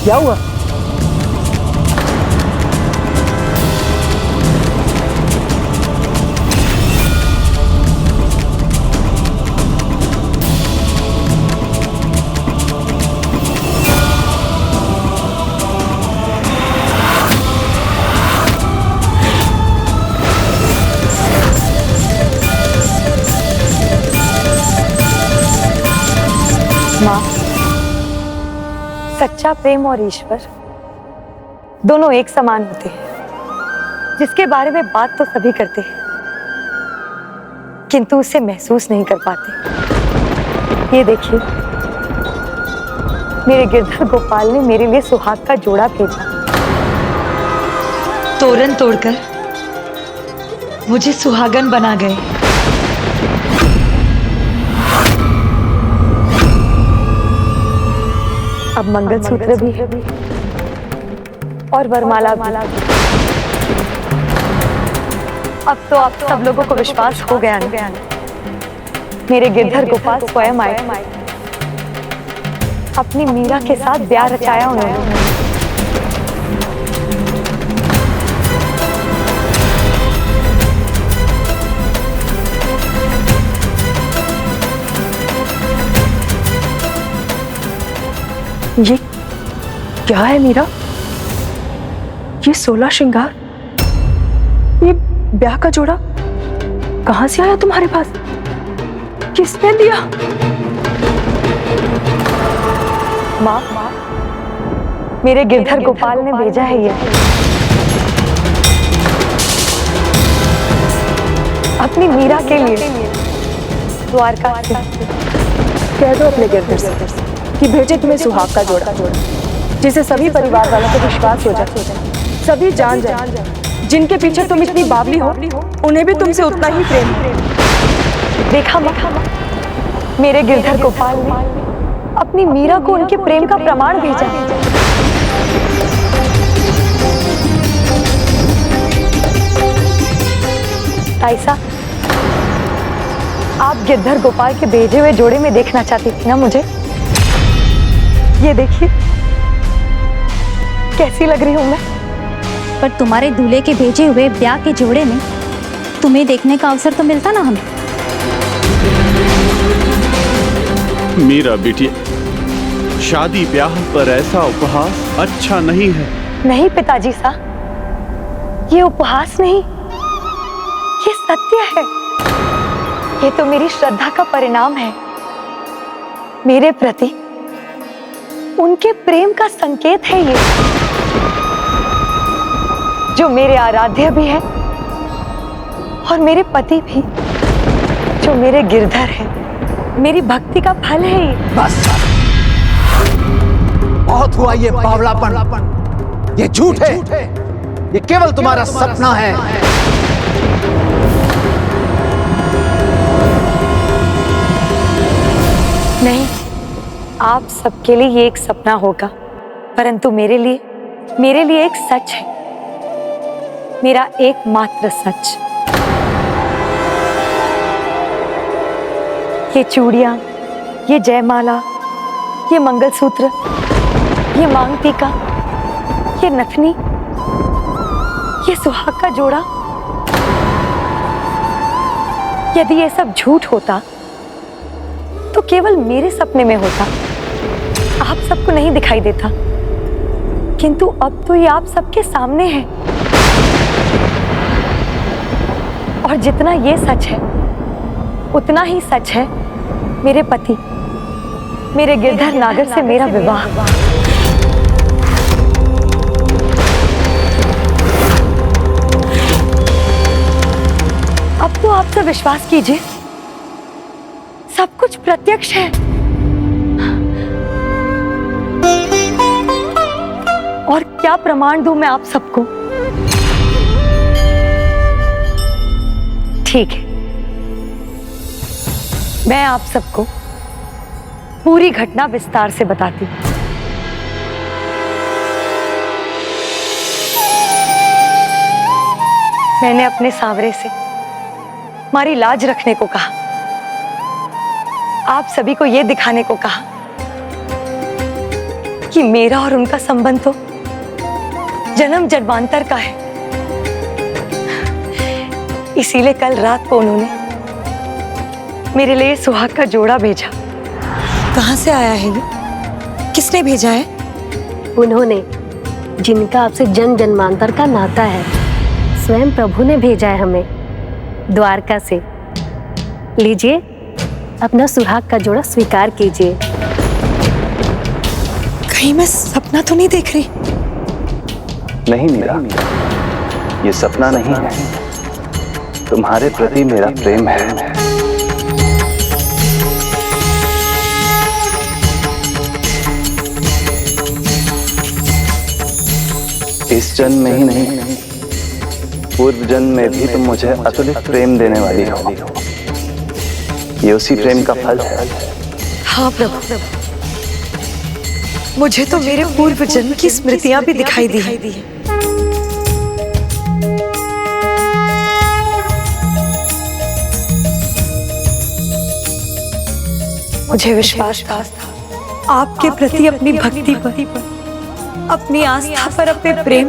क्या हुआ? माँ, सच्चा प्रेम और ईश्वर दोनों एक समान होते हैं, जिसके बारे में बात तो सभी करते हैं, किंतु उसे महसूस नहीं कर पाते। ये देखिए, मेरे गिरधर गोपाल ने मेरे लिए सुहाग का जोड़ा भेजा। तोरण तोड़कर मुझे सुहागन बना गए। अब मंगलसूत्र भी है और वरमाला भी। अब तो आप सब लोगों को विश्वास हो गया ना, मेरे गिरधर गोपाल स्वयं आए, अपनी मीरा के साथ ब्याह रचाया उन्होंने। ये क्या है मीरा? ये 16 श्रृंगार, ये ब्याह का जोड़ा कहां से आया तुम्हारे पास? किसने दिया? माँ, मेरे गिरधर गोपाल ने भेजा है ये, अपनी मीरा के लिए द्वारका से। कह दो अपने गिरधर से कि भेजे तुम्हें सुहाग का जोड़ा, जिसे सभी परिवार वालों को विश्वास हो जाए, सभी जान जाए, जिनके पीछे तुम इतनी बावली हो, उन्हें भी तुमसे उतना ही प्रेम है। देखा मेरे गिरधर गोपाल ने अपनी मीरा को उनके प्रेम का प्रमाण भेजा। ताईसा, आप गिरधर गोपाल के भेजे हुए जोड़े में देखना चाहती थी ना मुझे? ये देखिए, कैसी लग रही हूं मैं? पर तुम्हारे दूल्हे के भेजे हुए ब्याह के जोड़े में तुम्हें देखने का अवसर तो मिलता ना हमें। मीरा बिटिया, शादी ब्याह पर ऐसा उपहास अच्छा नहीं है। नहीं पिताजी सा, ये उपहास नहीं, ये सत्य है। ये तो मेरी श्रद्धा का परिणाम है, मेरे प्रति उनके प्रेम का संकेत है ये, जो मेरे आराध्य भी है और मेरे पति भी, जो मेरे गिरधर है, मेरी भक्ति का फल है ये। बस बहुत हुआ ये बावलापन, ये झूठ है, ये केवल तुम्हारा सपना है। नहीं, आप सबके लिए ये एक सपना होगा, परंतु मेरे लिए एक सच है, मेरा एकमात्र सच। ये चूड़ियां, ये जयमाला, ये मंगलसूत्र, ये मांग टीका, ये नथनी, ये सुहाग का जोड़ा, यदि ये सब झूठ होता तो केवल मेरे सपने में होता, आप सबको नहीं दिखाई देता, किंतु अब तो ये आप सबके सामने है। और जितना ये सच है, उतना ही सच है मेरे पति, मेरे गिरधर नागर से मेरा विवाह। अब तो आप सब विश्वास कीजिए, सब कुछ प्रत्यक्ष है। और क्या प्रमाण दूं मैं आप सबको? ठीक है, मैं आप सबको पूरी घटना विस्तार से बताती हूं। मैंने अपने सांवरे से हमारी लाज रखने को कहा, आप सभी को यह दिखाने को कहा कि मेरा और उनका संबंध तो जन्म जन्मांतर का है। इसीलिए कल रात को उन्होंने मेरे लिए सुहाग का जोड़ा भेजा। कहाँ से आया है ये? किसने भेजा है? उन्होंने, जिनका आपसे जन्म जन्मांतर का नाता है, स्वयं प्रभु ने भेजा है हमें द्वारका से। लीजिए, अपना सुहाग का जोड़ा स्वीकार कीजिए। कहीं मैं सपना तो नहीं देख रही? नहीं मीरा, ये सपना नहीं है, तुम्हारे प्रति मेरा प्रेम है। इस जन्म में ही नहीं, पूर्व जन्म में भी तुम मुझे अतुलित प्रेम देने वाली हो। ये उसी प्रेम का फल है। हाँ प्रभु, मुझे तो मेरे पूर्व जन्म की स्मृतियां भी दिखाई दी है। मुझे विश्वास था आपके प्रति, अपनी भक्ति पर, अपनी आस्था पर, अपने प्रेम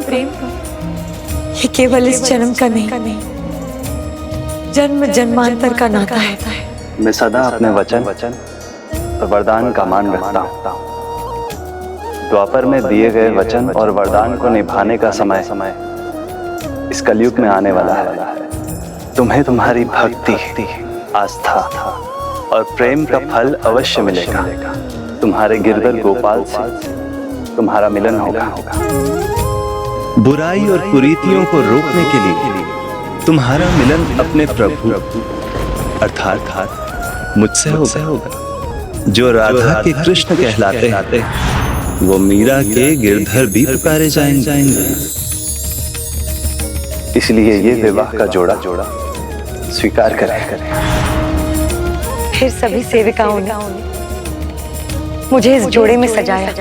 ये केवल इस जन्म का नहीं, जन्म जन्मांतर का नाता है। मैं सदा अपने वचन और वरदान का मान रखता हूँ। द्वापर में दिए गए वचन और वरदान को निभाने का समय इस कलयुग में आने वाला है। तुम्हें तुम्हारी भक्ति, आस्था और प्रेम का फल अवश्य मिलेगा। तुम्हारे गिरधर गोपाल से तुम्हारा मिलन होगा। बुराई और कुरीतियों को रोकने के लिए तुम्हारा मिलन अपने प्रभु अर्थात मुझसे होगा। जो राधा के कृष्ण कहलाते हैं, वो मीरा के गिरधर भी पुकारे जाएंगे। इसलिए ये विवाह का जोड़ा स्वीकार करें। फिर सभी सेविकाओं ने मुझे इस जोड़े में सजाया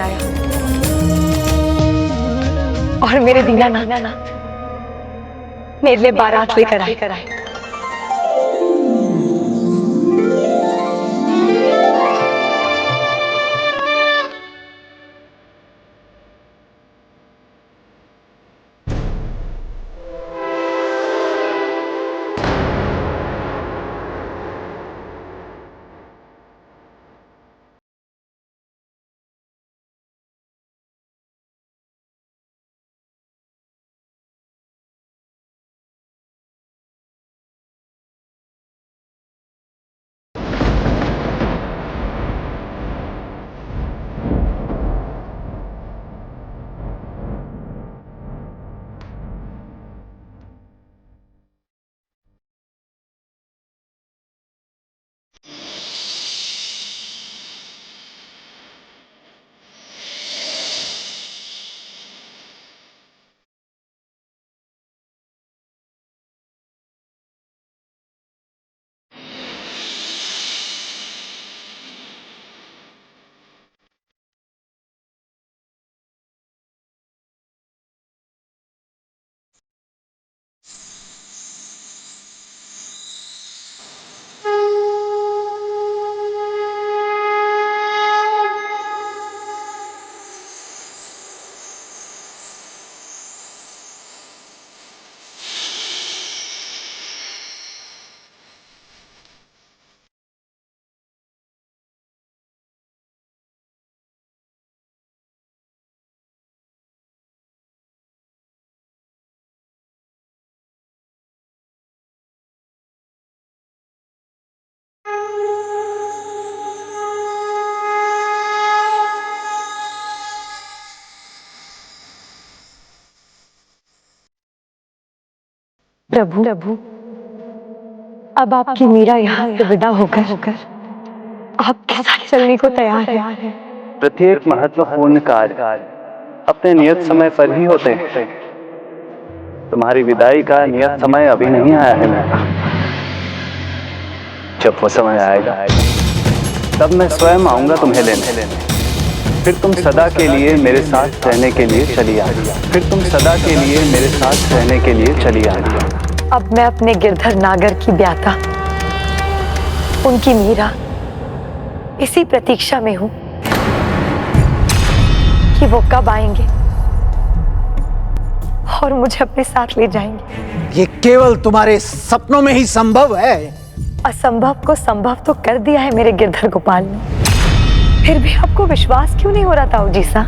और मेरे दीनानाथ मेरे लिए बारात लेकर आए। प्रभु, अब आपकी मीरा यहाँ से विदा होकर आपके साथ चलने को तैयार है। प्रत्येक महत्वपूर्ण कार्य अपने नियत समय पर ही होते हैं। तुम्हारी विदाई का नियत समय अभी नहीं आया है। जब वो समय आएगा तब मैं स्वयं आऊंगा तुम्हें लेने। फिर तुम सदा के लिए मेरे साथ रहने के लिए चली आना। फिर तुम सदा के लिए मेरे साथ रहने के लिए चली आना। अब मैं अपने गिरधर नागर की ब्याता, उनकी मीरा, इसी प्रतीक्षा में हूं कि वो कब आएंगे और मुझे अपने साथ ले जाएंगे। ये केवल तुम्हारे सपनों में ही संभव है। असंभव को संभव तो कर दिया है मेरे गिरधर गोपाल ने, फिर भी आपको विश्वास क्यों नहीं हो रहा था उजीसा?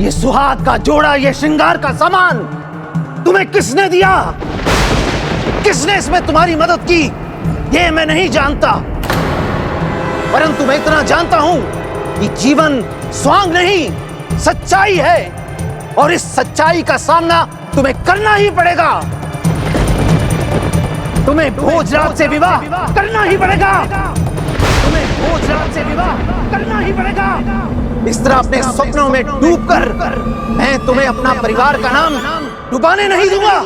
ये सुहाग का जोड़ा, ये श्रृंगार का सामान तुम्हें किसने दिया? किसने इसमें तुम्हारी मदद की? ये मैं नहीं जानता, परंतु मैं इतना जानता हूं कि जीवन स्वांग नहीं, सच्चाई है, और इस सच्चाई का सामना तुम्हें करना ही पड़ेगा। तुम्हें भोजराज से विवाह करना ही पड़ेगा। तुम्हें भोजराज से विवाह करना ही पड़ेगा। इस तरह अपने सपनों में डूबकर मैं तुम्हें अपना परिवार का नाम डुबाने नहीं दूंगा।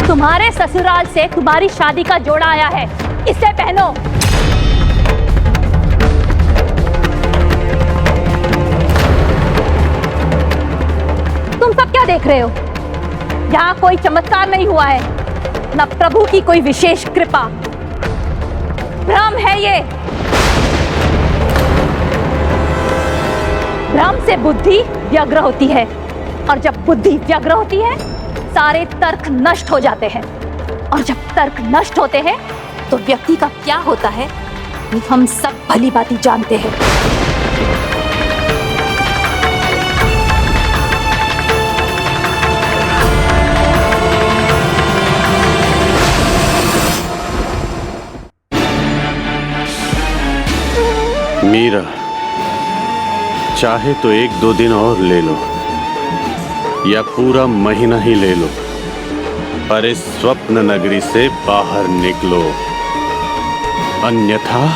तुम्हारे ससुराल से तुम्हारी शादी का जोड़ा आया है, इसे पहनो। तुम सब क्या देख रहे हो? यहाँ कोई चमत्कार नहीं हुआ है, न प्रभु की कोई विशेष कृपा। भ्रम है ये। भ्रम से बुद्धि व्यग्र होती है, और जब बुद्धि व्यग्र होती है सारे तर्क नष्ट हो जाते हैं, और जब तर्क नष्ट होते हैं तो व्यक्ति का क्या होता है हम सब भली भांति जानते हैं। मीरा, चाहे तो 1-2 दिन और ले लो या पूरा महीना ही ले लो, पर इस स्वप्न नगरी से बाहर निकलो, अन्यथा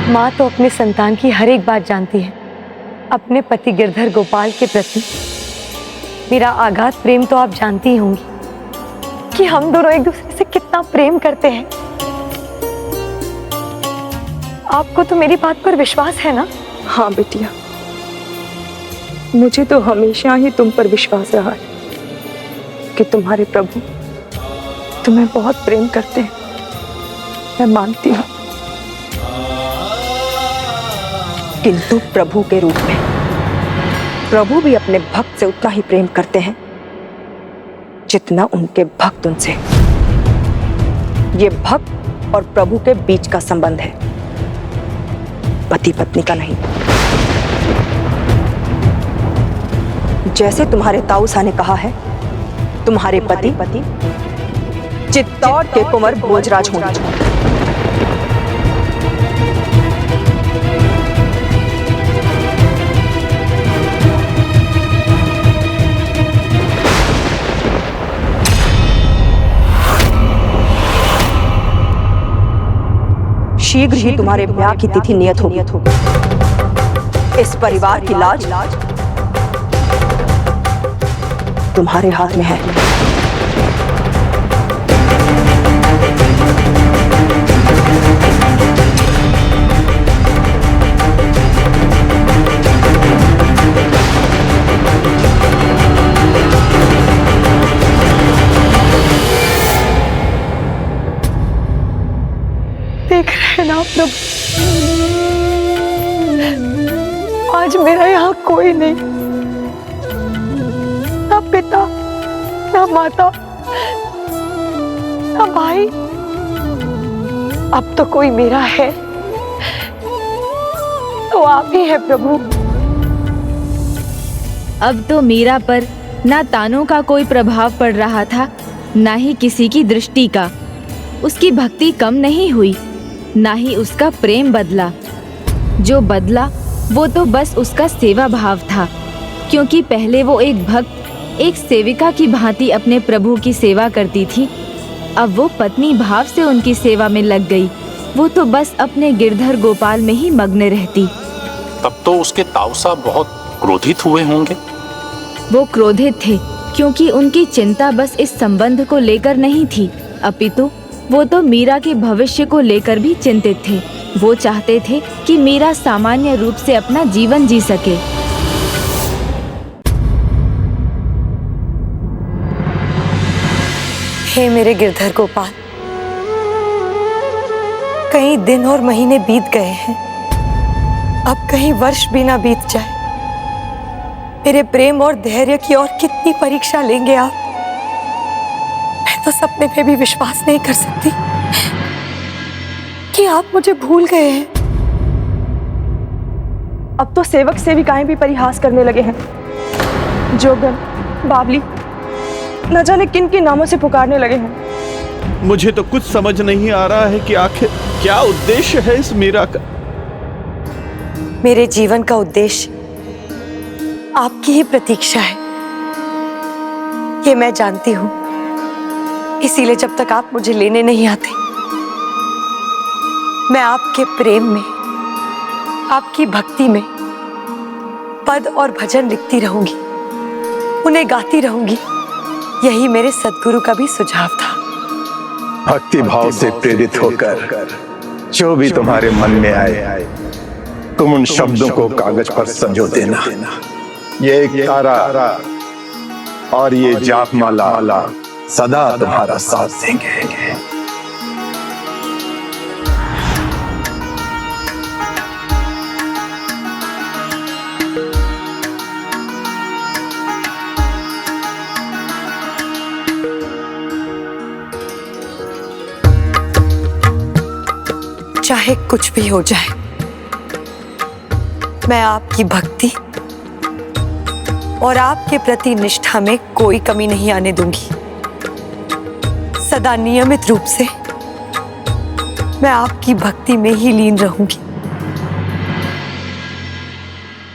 माँ तो अपने संतान की हर एक बात जानती है। अपने पति गिरधर गोपाल के प्रति मेरा आगाध प्रेम तो आप जानती ही होंगी कि हम दोनों एक दूसरे से कितना प्रेम करते हैं। आपको तो मेरी बात पर विश्वास है ना? हाँ बेटिया, मुझे तो हमेशा ही तुम पर विश्वास रहा है कि तुम्हारे प्रभु तुम्हें बहुत प्रेम करते हैं। मैं मानती हूँ, किंतु प्रभु के रूप में प्रभु भी अपने भक्त से उतना ही प्रेम करते हैं जितना उनके भक्त उनसे। ये भक्त और प्रभु के बीच का संबंध है, पति पत्नी का नहीं। जैसे तुम्हारे ताऊसा ने कहा है, तुम्हारे पति चित्तौड़ के कुंवर भोजराज होंगे। शीघ्र ही तुम्हारे ब्याह की तिथि नियत होगी। इस परिवार की लाज तुम्हारे हाथ में है। देख रहे हैं ना प्रभु, आज मेरा यहाँ कोई नहीं, ना पिता, ना माता, ना भाई। अब तो कोई मेरा है तो आप ही है प्रभु। अब तो मीरा पर ना तानों का कोई प्रभाव पड़ रहा था, ना ही किसी की दृष्टि का। उसकी भक्ति कम नहीं हुई, ना ही उसका प्रेम बदला। जो बदला वो तो बस उसका सेवा भाव था, क्योंकि पहले वो एक भक्त, एक सेविका की भांति अपने प्रभु की सेवा करती थी। अब वो पत्नी भाव से उनकी सेवा में लग गई। वो तो बस अपने गिरधर गोपाल में ही मग्न रहती। तब तो उसके ताऊ साहब बहुत क्रोधित हुए होंगे। वो क्रोधित थे क्योंकि उनकी चिंता बस इस संबंध को लेकर नहीं थी, अपितु वो तो मीरा के भविष्य को लेकर भी चिंतित थे। वो चाहते थे कि मीरा सामान्य रूप से अपना जीवन जी सके। हे मेरे गिरधर गोपाल, कई दिन और महीने बीत गए हैं, अब कहीं वर्ष भी ना बीत जाए। मेरे प्रेम और धैर्य की और कितनी परीक्षा लेंगे आप? मैं तो सपने में भी विश्वास नहीं कर सकती कि आप मुझे भूल गए हैं। अब तो सेवक सेविकाएं भी परिहास करने लगे हैं। जोगन, बावली, न जाने किन किन नामों से पुकारने लगे हैं। मुझे तो कुछ समझ नहीं आ रहा है कि आखिर क्या उद्देश्य है इस मीरा का। मेरे जीवन का उद्देश्य आपकी ही प्रतीक्षा है, ये मैं जानती हूं। इसीलिए जब तक आप मुझे लेने नहीं आते, मैं आपके प्रेम में, आपकी भक्ति में पद और भजन लिखती रहूंगी, उन्हें गाती रहूंगी। यही मेरे सद्गुरु का भी सुझाव था। भक्ति भाव से प्रेरित होकर जो भी तुम्हारे मन में आए, तुम उन शब्दों को कागज पर संजो देना। ये एक तारा और ये जाप माला सदा तुम्हारा साथ देंगे। चाहे कुछ भी हो जाए, मैं आपकी भक्ति और आपके प्रति निष्ठा में कोई कमी नहीं आने दूंगी। सदा नियमित रूप से मैं आपकी भक्ति में ही लीन रहूंगी।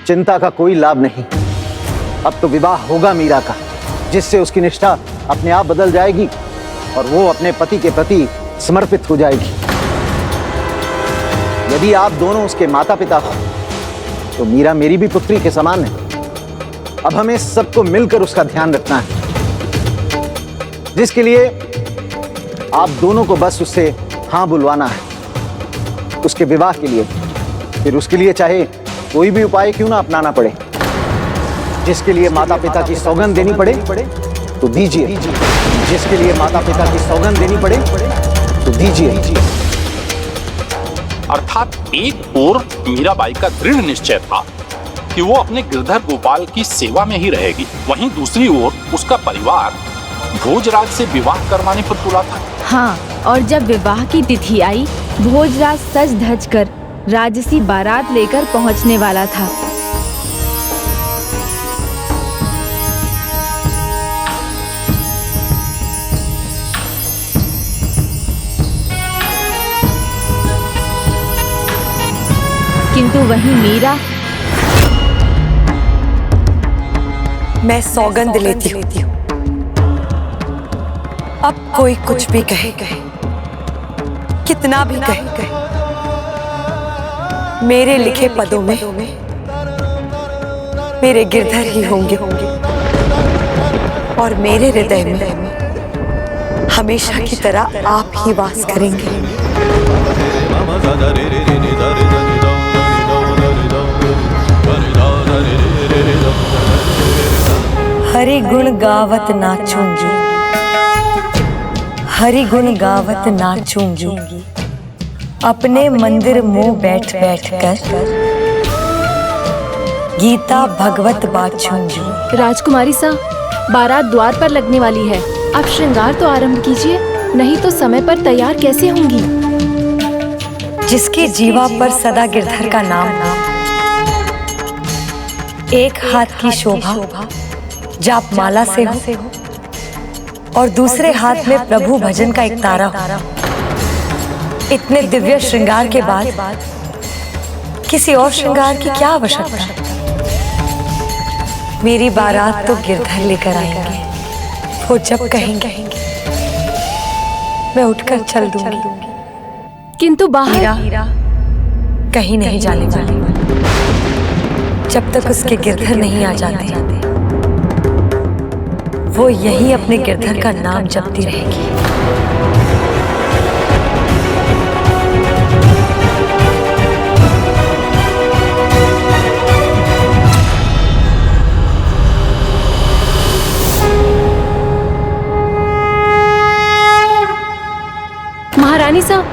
चिंता का कोई लाभ नहीं। अब तो विवाह होगा मीरा का, जिससे उसकी निष्ठा अपने आप बदल जाएगी और वो अपने पति के प्रति समर्पित हो जाएगी। यदि आप दोनों उसके माता पिता हो तो मीरा मेरी भी पुत्री के समान है। अब हमें सबको मिलकर उसका ध्यान रखना है, जिसके लिए आप दोनों को बस उससे हाँ बुलवाना है उसके विवाह के लिए। फिर उसके लिए चाहे कोई भी उपाय क्यों ना अपनाना पड़े, जिसके लिए माता पिता की सौगंध देनी पड़े तो दीजिए, जिसके लिए माता पिता की सौगंध देनी पड़े तो दीजिए। अर्थात एक ओर मीराबाई का दृढ़ निश्चय था कि वो अपने गिरधर गोपाल की सेवा में ही रहेगी, वहीं दूसरी ओर उसका परिवार भोजराज से विवाह करवाने पर तुला था। हाँ, और जब विवाह की तिथि आई, भोजराज सज धज कर राजसी बारात लेकर पहुंचने वाला था। किंतु वहीं मीरा, मैं सौगंध लेती हूँ, अब कोई कुछ भी कहे, कितना भी कहे, मेरे लिखे पदों में मेरे गिरधर ही होंगे और मेरे हृदय में हमेशा की तरह आप ही वास करेंगे। हरि गुण गावत नाचूंगी, हरि गुण गावत नाचूंगी, अपने मंदिर मुंह बैठ बैठ कर गीता भगवत बाचूंगी। राजकुमारी सा, बारात द्वार पर लगने वाली है, आप श्रृंगार तो आरंभ कीजिए, नहीं तो समय पर तैयार कैसे होंगी। जिसके जीवा पर सदा गिरधर का नाम, एक हाथ की शोभा जाप माला से हो और दूसरे हाथ में प्रभु भजन का एक तारा, इतने दिव्य श्रृंगार के बाद किसी और श्रृंगार की क्या आवश्यकता? मेरी बारात तो गिरधर लेकर आएंगे। वो जब कहेंगे मैं उठकर चल दूंगी। किंतु बाहर मीरा कहीं नहीं जाने वाली जब तक उसके गिरधर नहीं आ जाते। वो यही अपने गिरधर का नाम जपती रहेगी। महारानी साहब,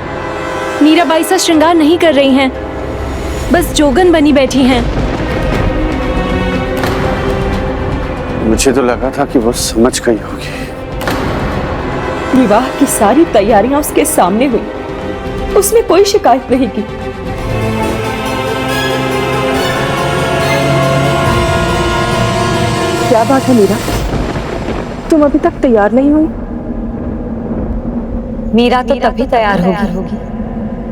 मीराबाई सा श्रृंगार नहीं कर रही हैं, बस जोगन बनी बैठी हैं। मुझे तो लगा था कि वो समझ गई होगी। विवाह की सारी तैयारियां उसके सामने हुई, उसने कोई शिकायत नहीं की। क्या बात है मीरा, तुम अभी तक तैयार नहीं हुई? मीरा तो तभी तैयार होगी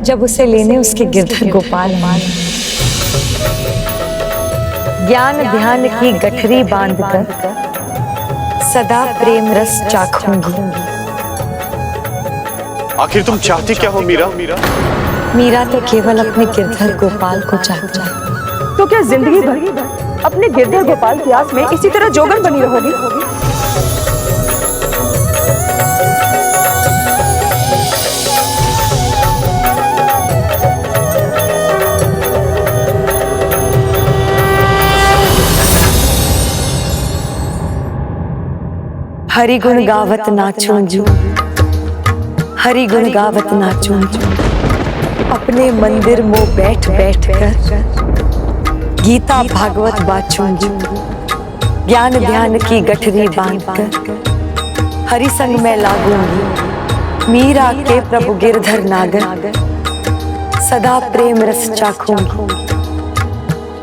जब उसे लेने उसके गिरधर गोपाल ज्ञान ध्यान की गठरी बांधकर सदा प्रेम रस चाखूंगी। आखिर तुम चाहती क्या हो मीरा? मीरा तो केवल अपने गिरधर गोपाल को चाहती है। तो क्या जिंदगी भर अपने गिरधर गोपाल की आस में इसी तरह जोगन बनी रहोगी? हरि गुण गावत नाचूंजू, हरि गुण गावत नाचूंजू, अपने मंदिर में बैठ बैठ कर गीता भागवत बाचूंजू, ज्ञान ध्यान की गठरी बांधकर हरि संग में लागूंगी। मीरा के प्रभु गिरधर नागर सदा प्रेम रस चाखूंगी।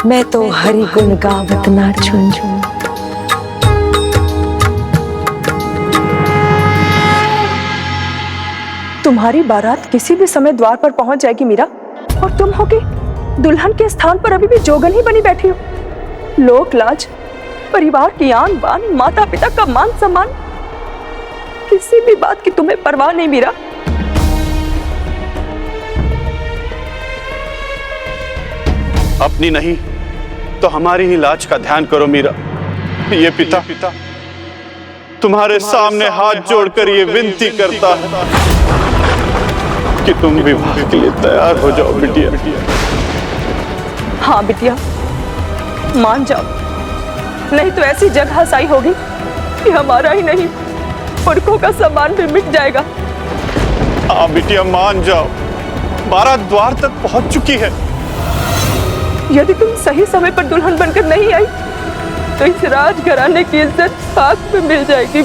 मैं तो हरि गुण गावत नाचूंजू। तुम्हारी बारात किसी भी समय द्वार पर पहुंच जाएगी मीरा, और तुम होगी दुल्हन के स्थान पर अभी भी जोगन ही बनी बैठी हो। लोक लाज, परिवार की आन बान, माता पिता का मान सम्मान, किसी भी बात की तुम्हें परवाह नहीं मीरा। अपनी नहीं तो हमारी ही लाज का ध्यान करो मीरा। ये पिता तुम्हारे सामने हाथ जोड़कर ये विनती करता है कि तुम विवाह के लिए तैयार हो जाओ बिटिया। हाँ बिटिया, मान जाओ, नहीं तो ऐसी जगह हसाई होगी कि हमारा ही नहीं पुरखों का सम्मान भी मिट जाएगा। हाँ बिटिया, मान जाओ, बारात द्वार तक पहुंच चुकी है। यदि तुम सही समय पर दुल्हन बनकर नहीं आई तो इस राजघराने की इज्जत खाक में मिल जाएगी